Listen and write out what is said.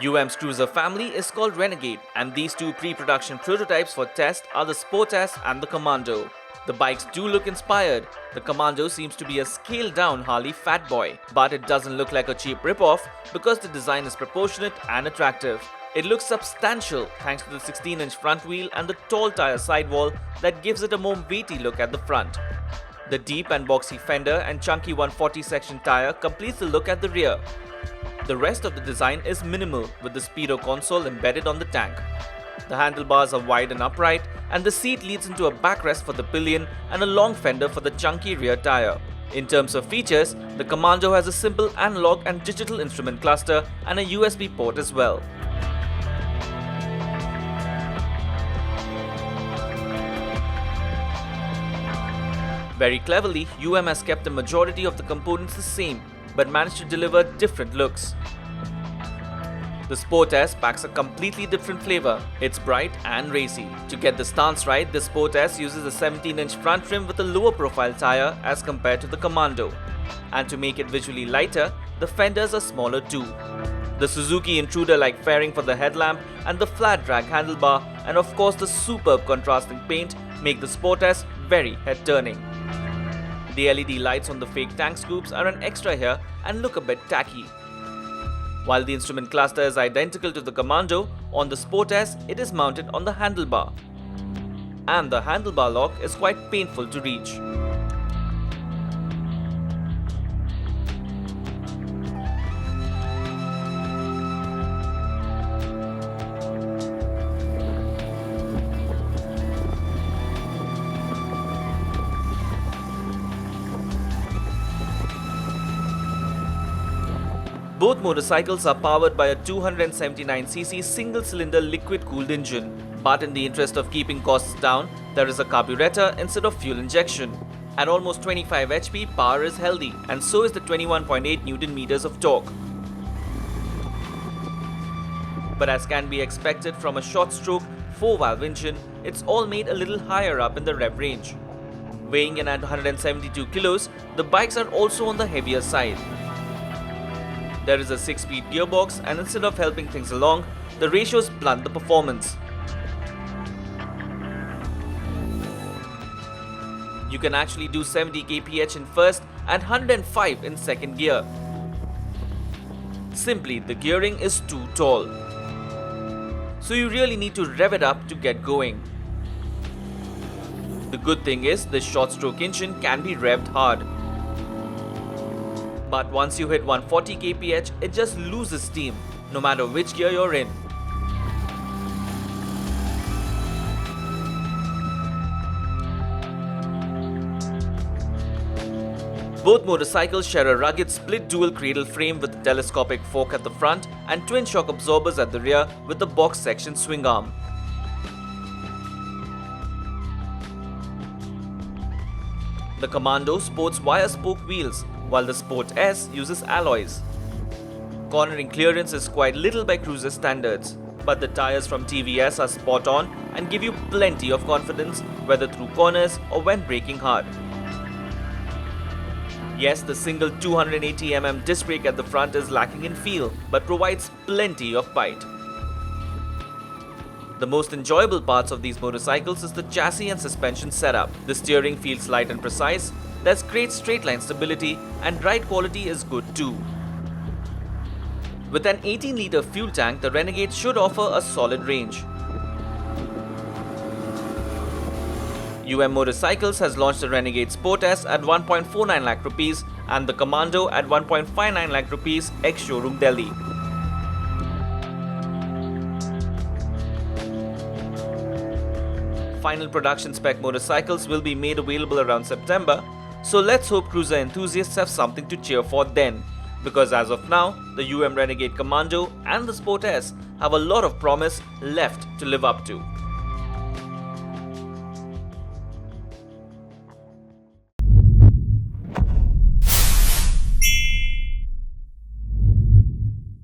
UM's cruiser family is called Renegade, and these two pre-production prototypes for test are the Sport S and the Commando. The bikes do look inspired. The Commando seems to be a scaled-down Harley fat boy, but it doesn't look like a cheap rip-off because the design is proportionate and attractive. It looks substantial thanks to the 16-inch front wheel and the tall tire sidewall that gives it a more weighty look at the front. The deep and boxy fender and chunky 140 section tire completes the look at the rear. The rest of the design is minimal with the speedo console embedded on the tank. The handlebars are wide and upright, and the seat leads into a backrest for the pillion and a long fender for the chunky rear tire. In terms of features, the Commando has a simple analog and digital instrument cluster and a USB port as well. Very cleverly, UM has kept the majority of the components the same, but managed to deliver different looks. The Sport S packs a completely different flavor. It's bright and racy. To get the stance right, the Sport S uses a 17-inch front rim with a lower profile tire as compared to the Commando. And to make it visually lighter, the fenders are smaller too. The Suzuki intruder-like fairing for the headlamp and the flat drag handlebar, and of course the superb contrasting paint, make the Sport S very head-turning. The LED lights on the fake tank scoops are an extra here and look a bit tacky. While the instrument cluster is identical to the Commando, on the Sport S it is mounted on the handlebar. And the handlebar lock is quite painful to reach. Both motorcycles are powered by a 279cc single-cylinder liquid-cooled engine. But in the interest of keeping costs down, there is a carburetor instead of fuel injection. At almost 25 HP, power is healthy, and so is the 21.8 Nm of torque. But as can be expected from a short-stroke, 4-valve engine, it's all made a little higher up in the rev range. Weighing in at 172 kilos, the bikes are also on the heavier side. There is a 6-speed gearbox, and instead of helping things along, the ratios blunt the performance. You can actually do 70 kph in first and 105 in second gear. Simply, the gearing is too tall. So you really need to rev it up to get going. The good thing is, this short-stroke engine can be revved hard. But once you hit 140 kph, it just loses steam, no matter which gear you're in. Both motorcycles share a rugged split dual cradle frame with a telescopic fork at the front and twin shock absorbers at the rear with the box section swing arm. The Commando sports wire spoke wheels, while the Sport S uses alloys. Cornering clearance is quite little by cruiser standards, but the tires from TVS are spot on and give you plenty of confidence whether through corners or when braking hard. Yes, the single 280mm disc brake at the front is lacking in feel, but provides plenty of bite. The most enjoyable parts of these motorcycles is the chassis and suspension setup. The steering feels light and precise, there's great straight line stability, and ride quality is good too. With an 18-litre fuel tank, the Renegade should offer a solid range. UM Motorcycles has launched the Renegade Sport S at 1.49 lakh rupees and the Commando at 1.59 lakh rupees ex-showroom Delhi. Final production spec motorcycles will be made available around September, so let's hope cruiser enthusiasts have something to cheer for then, because as of now, the UM Renegade Commando and the Sport S have a lot of promise left to live up to.